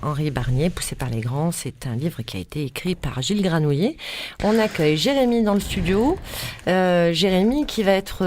Henri Barnier, Poussé par les grands, c'est un livre qui a été écrit par Gilles Granouillet. On accueille Jérémy dans le studio. Jérémy qui va être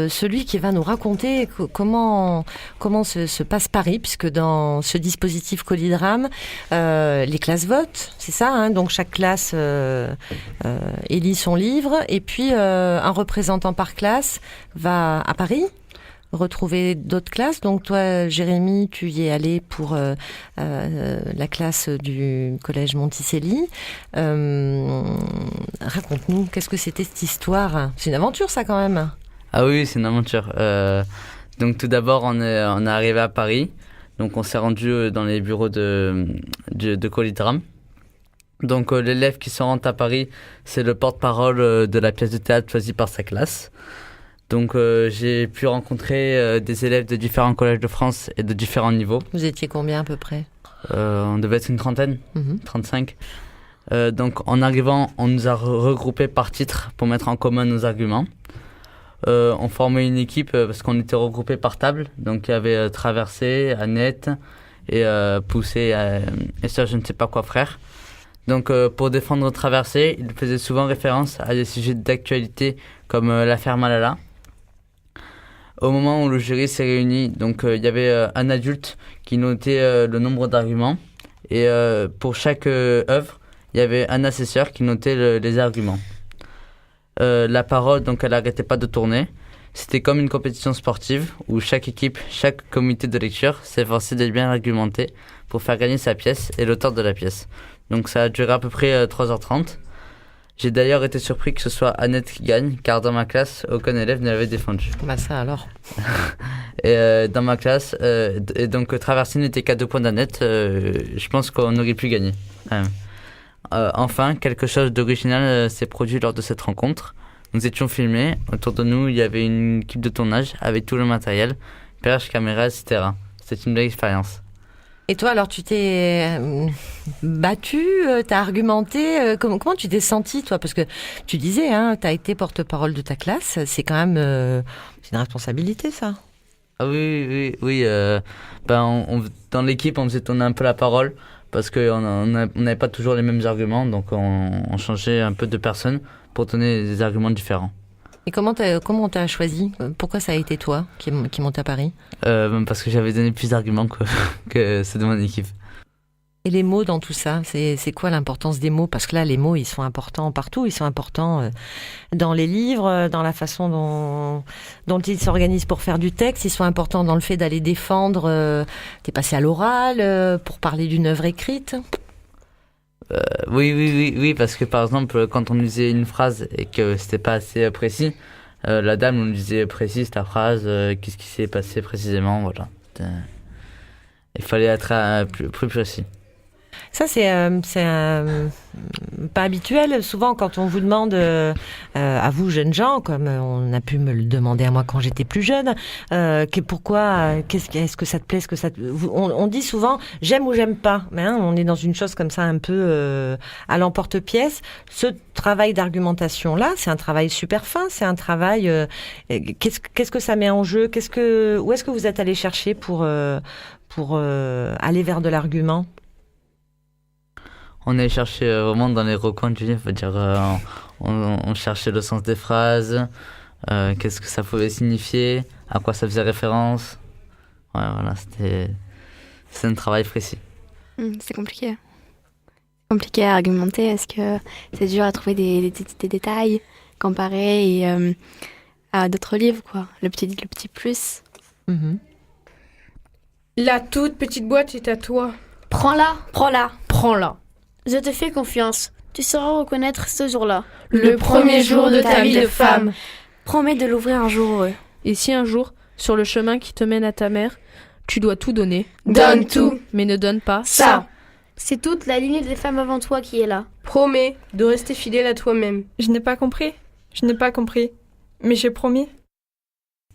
celui qui va nous raconter comment se passe Paris, puisque dans ce dispositif Colidrame, les classes votent, c'est ça, hein, donc chaque classe élit son livre, et puis un représentant par classe va à Paris retrouver d'autres classes. Donc toi, Jérémy, tu y es allé pour la classe du collège Monticelli. Raconte-nous, qu'est-ce que c'était cette histoire? C'est une aventure, ça, quand même. Ah oui, c'est une aventure. Donc tout d'abord, on est arrivé à Paris. Donc on s'est rendu dans les bureaux de Colidrame. Donc l'élève qui se rend à Paris, c'est le porte-parole de la pièce de théâtre choisie par sa classe. Donc j'ai pu rencontrer des élèves de différents collèges de France et de différents niveaux. Vous étiez combien à peu près? On devait être une trentaine, 35. Donc en arrivant, on nous a regroupés par titre pour mettre en commun nos arguments. On formait une équipe parce qu'on était regroupés par table. Donc il y avait Traversé, Annette et Poussé et ça je ne sais pas quoi frère. Donc pour défendre Traversé, il faisait souvent référence à des sujets d'actualité comme l'affaire Malala. Au moment où le jury s'est réuni, donc il y avait un adulte qui notait le nombre d'arguments et pour chaque œuvre, il y avait un assesseur qui notait les arguments. La parole, donc elle n'arrêtait pas de tourner. C'était comme une compétition sportive où chaque équipe, chaque comité de lecture s'efforçait de bien argumenter pour faire gagner sa pièce et l'auteur de la pièce. Donc ça a duré à peu près 3h30. J'ai d'ailleurs été surpris que ce soit Annette qui gagne, car dans ma classe, aucun élève ne l'avait défendu. Bah ça alors. Et dans ma classe, et donc Traversé n'était qu'à 2 points d'Annette, je pense qu'on aurait pu gagner. Enfin, quelque chose d'original s'est produit lors de cette rencontre. Nous étions filmés, autour de nous il y avait une équipe de tournage avec tout le matériel, perche, caméra, etc. C'était une belle expérience. Et toi, alors, tu t'es battu, t'as argumenté, comment tu t'es senti, toi? Parce que tu disais, hein, t'as été porte-parole de ta classe, c'est quand même c'est une responsabilité, ça. Ah oui. Dans l'équipe, on faisait tourner un peu la parole, parce qu'on n'avait pas toujours les mêmes arguments, donc on changeait un peu de personnes pour donner des arguments différents. Et comment t'as choisi? Pourquoi ça a été toi qui monte à Paris? Parce que j'avais donné plus d'arguments que ceux de mon équipe. Et les mots dans tout ça, c'est quoi l'importance des mots? Parce que là, les mots, ils sont importants partout. Ils sont importants dans les livres, dans la façon dont ils s'organisent pour faire du texte. Ils sont importants dans le fait d'aller défendre. T'es passé à l'oral pour parler d'une œuvre écrite. Oui, parce que par exemple, quand on lisait une phrase et que c'était pas assez précis, la dame nous disait précise ta phrase, qu'est-ce qui s'est passé précisément, voilà. Il fallait être plus précis. Ça, c'est pas habituel. Souvent, quand on vous demande, à vous, jeunes gens, comme on a pu me le demander à moi quand j'étais plus jeune, pourquoi, est-ce que ça te plaît, on dit souvent, j'aime ou j'aime pas. Mais hein, on est dans une chose comme ça, un peu à l'emporte-pièce. Ce travail d'argumentation-là, c'est un travail super fin. C'est un travail. Qu'est-ce que ça met en jeu? Où est-ce que vous êtes allé chercher pour aller vers de l'argument? On est cherché vraiment dans les recoins du livre, on cherchait le sens des phrases, qu'est-ce que ça pouvait signifier, à quoi ça faisait référence. Ouais, voilà, c'est un travail précis. C'est compliqué. Compliqué à argumenter. Est-ce que c'est dur à trouver des détails comparés à d'autres livres, quoi. Le petit plus. Mm-hmm. La toute petite boîte est à toi. Prends-la. Prends-la. Je te fais confiance. Tu sauras reconnaître ce jour-là. Le premier jour de ta vie de femme. Promets de l'ouvrir un jour heureux. Et si un jour, sur le chemin qui te mène à ta mère, tu dois tout donner. Donne tout. Mais ne donne pas ça. C'est toute la lignée des femmes avant toi qui est là. Promets de rester fidèle à toi-même. Je n'ai pas compris. Mais j'ai promis.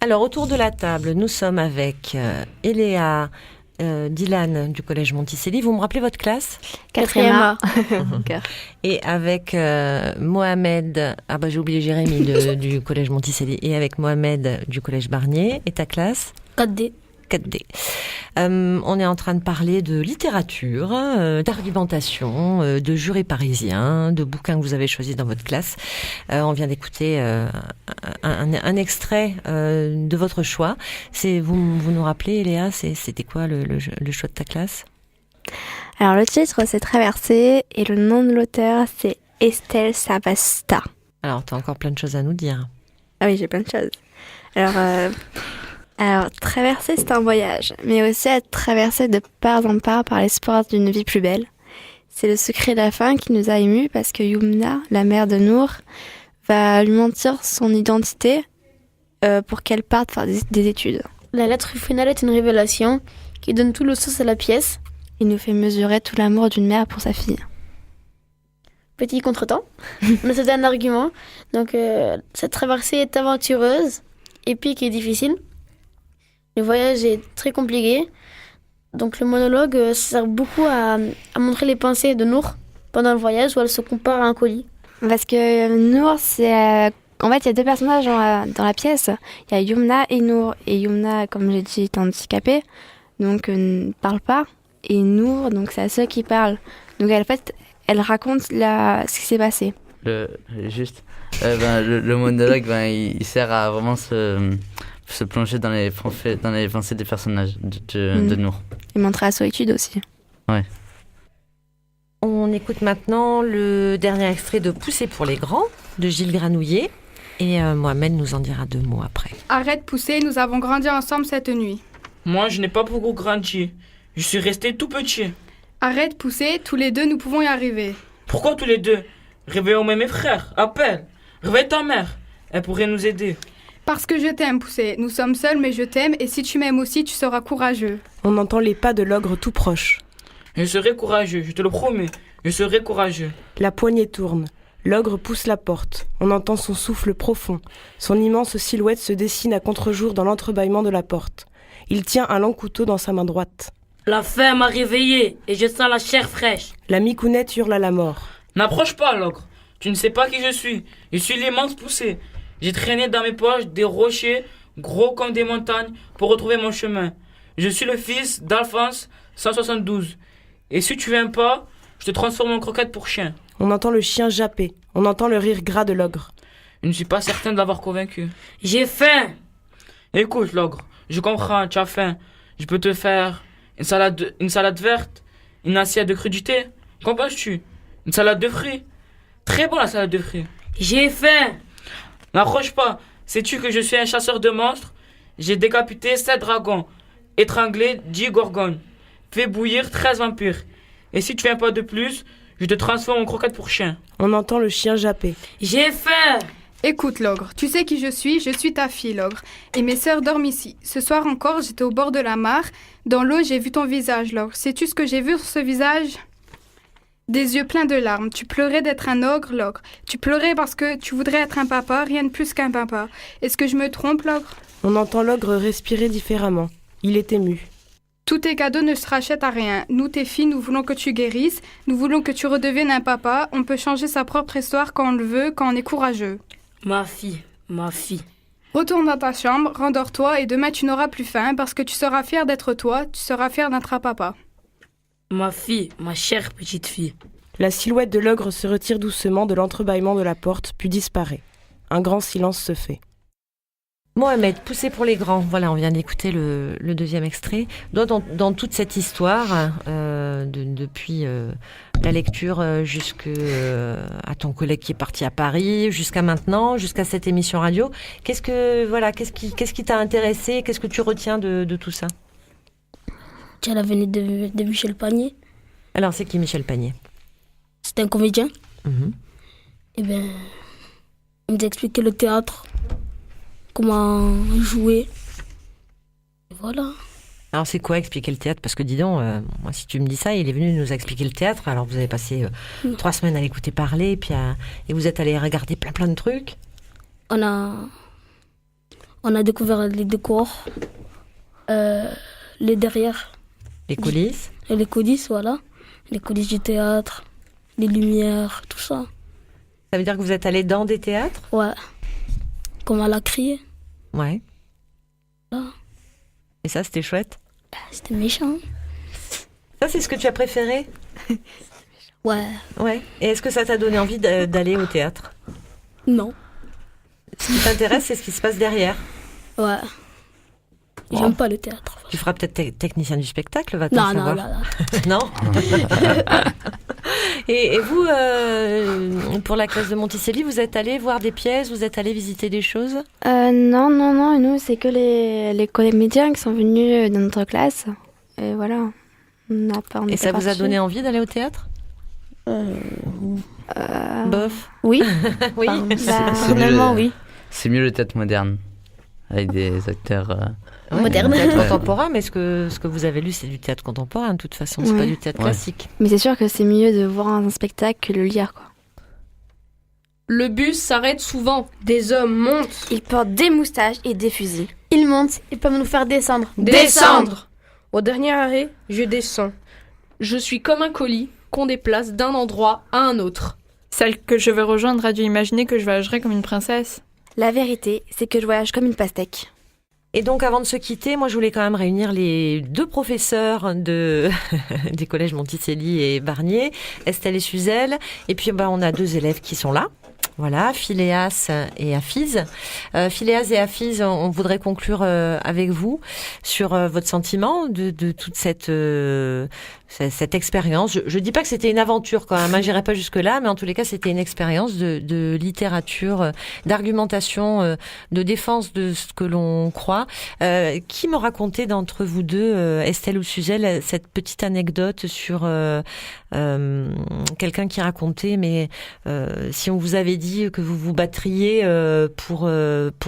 Alors, autour de la table, nous sommes avec Eléa, Dylan du collège Monticelli. Vous me rappelez votre classe? 4e A. Et avec Mohamed, j'ai oublié Jérémy du collège Monticelli, et avec Mohamed du collège Barnier. Et ta classe? 4D. 4D. On est en train de parler de littérature, d'argumentation, de jurés parisiens, de bouquins que vous avez choisis dans votre classe. On vient d'écouter un extrait de votre choix. Vous nous rappelez, Léa, c'était quoi le choix de ta classe? Alors le titre c'est Traversée et le nom de l'auteur c'est Estelle Savasta. Alors t'as encore plein de choses à nous dire. Ah oui, j'ai plein de choses. Alors traverser c'est un voyage, mais aussi être traversé de part en part par l'espoir d'une vie plus belle. C'est le secret de la fin qui nous a émus parce que Yumna, la mère de Nour, va lui mentir son identité pour qu'elle parte faire des études. La lettre finale est une révélation qui donne tout le sens à la pièce. Il nous fait mesurer tout l'amour d'une mère pour sa fille. Petit contretemps, mais c'est un argument. Donc cette traversée est aventureuse, épique et difficile. Le voyage est très compliqué. Donc le monologue sert beaucoup à montrer les pensées de Nour pendant le voyage où elle se compare à un colis. Parce que Nour, c'est... En fait, il y a deux personnages dans la pièce. Il y a Yumna et Nour. Et Yumna, comme j'ai dit, est handicapée, donc ne parle pas. Et Nour, donc c'est la seule qui parle. Donc en fait, elle raconte ce qui s'est passé. Le monologue, il sert à vraiment se plonger dans les pensées des personnages de Nour. Et montrer la solitude aussi. Ouais. On écoute maintenant le dernier extrait de Pousser pour les grands de Gilles Granouillet. Et Mohamed nous en dira 2 mots après. Arrête Pousser, nous avons grandi ensemble cette nuit. Moi, je n'ai pas beaucoup grandi. Je suis resté tout petit. Arrête Pousser, tous les deux nous pouvons y arriver. Pourquoi tous les deux? Réveillons mes frères, appelle. Réveille ta mère, elle pourrait nous aider. Parce que je t'aime Pousser, nous sommes seuls mais je t'aime et si tu m'aimes aussi tu seras courageux. On entend les pas de l'ogre tout proche. Je serai courageux, je te le promets, je serai courageux. La poignée tourne, l'ogre pousse la porte, on entend son souffle profond, son immense silhouette se dessine à contre-jour dans l'entrebâillement de la porte. Il tient un long couteau dans sa main droite. La faim m'a réveillé et je sens la chair fraîche. La micounette hurle à la mort. N'approche pas, l'ogre. Tu ne sais pas qui je suis. Je suis l'immense Poussé. J'ai traîné dans mes poches des rochers gros comme des montagnes pour retrouver mon chemin. Je suis le fils d'Alphonse 172. Et si tu viens pas, je te transforme en croquette pour chien. On entend le chien japper. On entend le rire gras de l'ogre. Je ne suis pas certain de l'avoir convaincu. J'ai faim. Écoute, l'ogre. Je comprends, tu as faim. Je peux te faire une salade verte, une assiette de crudité. Qu'en penses-tu? Une salade de fruits. Très bon la salade de fruits. J'ai faim. N'approche pas. Sais-tu que je suis un chasseur de monstres? J'ai décapité 7 dragons, étranglé 10 gorgones, fait bouillir 13 vampires. Et si tu viens pas de plus, je te transforme en croquette pour chien. On entend le chien japper. J'ai faim. Écoute l'ogre, tu sais qui je suis ta fille l'ogre. Et mes sœurs dorment ici. Ce soir encore, j'étais au bord de la mare. Dans l'eau, j'ai vu ton visage l'ogre. Sais-tu ce que j'ai vu sur ce visage? Des yeux pleins de larmes. Tu pleurais d'être un ogre, l'ogre. Tu pleurais parce que tu voudrais être un papa, rien de plus qu'un papa. Est-ce que je me trompe, l'ogre? On entend l'ogre respirer différemment. Il est ému. Tous tes cadeaux ne se rachètent à rien. Nous, tes filles, nous voulons que tu guérisses. Nous voulons que tu redeviennes un papa. On peut changer sa propre histoire quand on le veut, quand on est courageux. Ma fille. Retourne dans ta chambre, rendors-toi et demain tu n'auras plus faim parce que tu seras fier d'être toi, tu seras fier d'être un papa. Ma fille, ma chère petite fille. La silhouette de l'ogre se retire doucement de l'entrebâillement de la porte, puis disparaît. Un grand silence se fait. Mohamed, Pousser pour les grands. Voilà, on vient d'écouter le 2e extrait. Dans toute cette histoire, depuis la lecture jusqu'à ton collègue qui est parti à Paris, jusqu'à maintenant, jusqu'à cette émission radio, qu'est-ce qui t'a intéressé? Qu'est-ce que tu retiens de tout ça? Tu as la venue de Michel Panier. Alors, c'est qui Michel Panier? C'est un comédien. Et il nous a expliqué le théâtre. Comment jouer. Et voilà. Alors c'est quoi expliquer le théâtre? Parce que dis donc, moi si tu me dis ça, il est venu nous expliquer le théâtre. Alors vous avez passé 3 semaines à l'écouter parler, et vous êtes allé regarder plein de trucs. On a découvert les décors, les derrière. Les coulisses. Et les coulisses, voilà. Les coulisses du théâtre, les lumières, tout ça. Ça veut dire que vous êtes allé dans des théâtres? Ouais. Comme à la criée. Ouais. Voilà. Et ça, c'était chouette? C'était méchant. Ça, c'est ce que tu as préféré? Ouais. Ouais. Et est-ce que ça t'a donné envie d'aller au théâtre? Non. Ce qui t'intéresse, c'est ce qui se passe derrière. Ouais. J'aime pas le théâtre. Tu feras peut-être technicien du spectacle, va-t-on Non, savoir? non. Et vous, pour la classe de Monticelli, vous êtes allés voir des pièces, vous êtes allés visiter des choses? Non. Nous, c'est que les comédiens qui sont venus dans notre classe. Et voilà. Et ça vous a donné envie d'aller au théâtre? Bof. Oui. Oui. Finalement, oui. C'est mieux le théâtre moderne, avec des acteurs moderne. Le théâtre contemporain, mais ce que vous avez lu, c'est du théâtre contemporain, de toute façon, c'est pas du théâtre classique. Mais c'est sûr que c'est mieux de voir un spectacle que de le lire, quoi. Le bus s'arrête souvent. Des hommes montent. Ils portent des moustaches et des fusils. Ils montent et peuvent nous faire descendre. Descendre. Au dernier arrêt, je descends. Je suis comme un colis qu'on déplace d'un endroit à un autre. Celle que je vais rejoindre a dû imaginer que je voyagerais comme une princesse. La vérité, c'est que je voyage comme une pastèque. Et donc, avant de se quitter, moi, je voulais quand même réunir les deux professeurs des collèges Monticelli et Barnier, Estelle et Suzel. Et puis, on a deux élèves qui sont là. Voilà, Philéas et Hafiz. Philéas et Hafiz, on voudrait conclure avec vous sur votre sentiment de toute cette expérience. Je dis pas que c'était une aventure quand même, j'irai pas jusque là, mais en tous les cas c'était une expérience de littérature, d'argumentation, de défense de ce que l'on croit. Qui me racontait d'entre vous deux, Estelle ou Suzel, cette petite anecdote sur quelqu'un qui racontait, mais si on vous avait dit que vous vous battriez pour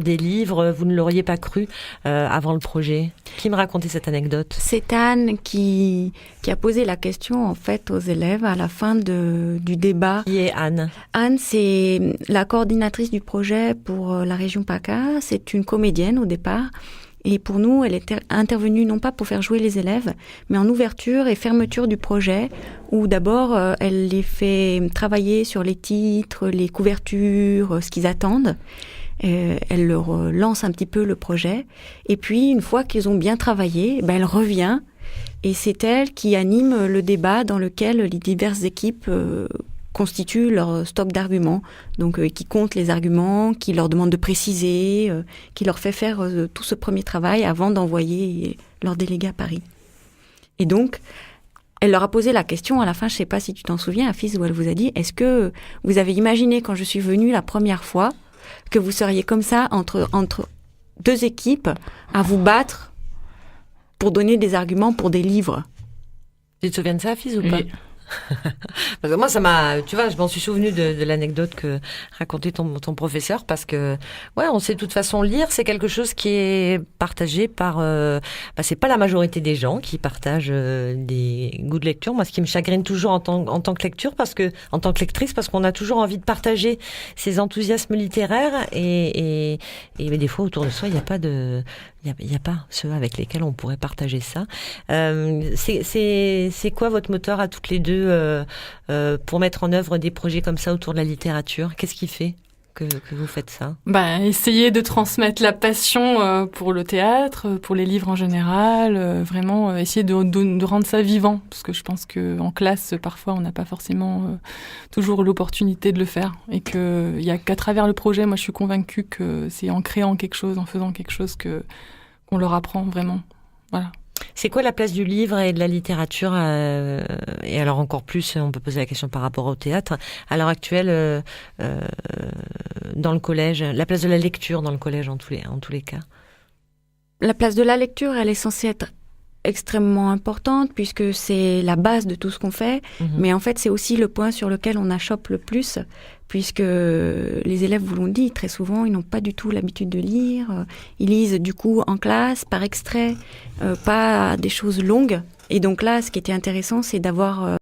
des livres, vous ne l'auriez pas cru avant le projet. Qui me racontait cette anecdote? C'est Anne qui a posé la question en fait aux élèves à la fin du débat. Qui est Anne? Anne, c'est la coordinatrice du projet pour la région PACA. C'est une comédienne au départ. Et pour nous, elle est intervenue non pas pour faire jouer les élèves, mais en ouverture et fermeture du projet, où d'abord, elle les fait travailler sur les titres, les couvertures, ce qu'ils attendent. Elle leur lance un petit peu le projet. Et puis, une fois qu'ils ont bien travaillé, elle revient. Et c'est elle qui anime le débat dans lequel les diverses équipes constituent leur stock d'arguments, donc qui compte les arguments, qui leur demande de préciser, qui leur fait faire tout ce premier travail avant d'envoyer leurs délégués à Paris. Et donc, elle leur a posé la question à la fin, je ne sais pas si tu t'en souviens, Hafiz, où elle vous a dit, est-ce que vous avez imaginé quand je suis venue la première fois que vous seriez comme ça entre deux équipes à vous battre pour donner des arguments pour des livres? Tu te souviens de ça, Hafiz, ou pas? Parce que moi, ça m'a, tu vois, je m'en suis souvenu de l'anecdote que racontait ton professeur, parce que, ouais, on sait de toute façon lire, c'est quelque chose qui est partagé par, c'est pas la majorité des gens qui partagent des goûts de lecture. Moi, ce qui me chagrine toujours en tant que lectrice, parce qu'on a toujours envie de partager ses enthousiasmes littéraires et des fois autour de soi, il n'y a pas ceux avec lesquels on pourrait partager ça. C'est quoi votre moteur à toutes les deux pour mettre en œuvre des projets comme ça autour de la littérature? Qu'est-ce qui fait que vous faites ça? Essayer de transmettre la passion pour le théâtre, pour les livres en général, vraiment essayer de rendre ça vivant, parce que je pense qu'en classe, parfois, on n'a pas forcément toujours l'opportunité de le faire, et qu'il n'y a qu'à travers le projet, moi je suis convaincue que c'est en créant quelque chose, en faisant quelque chose qu'on leur apprend vraiment. Voilà. C'est quoi la place du livre et de la littérature et alors encore plus, on peut poser la question par rapport au théâtre, à l'heure actuelle dans le collège, la place de la lecture dans le collège en tous les cas? La place de la lecture, elle est censée être extrêmement importante puisque c'est la base de tout ce qu'on fait, mais en fait c'est aussi le point sur lequel on achoppe le plus, puisque les élèves vous l'ont dit, très souvent ils n'ont pas du tout l'habitude de lire, ils lisent du coup en classe, par extrait, pas des choses longues, et donc là ce qui était intéressant c'est d'avoir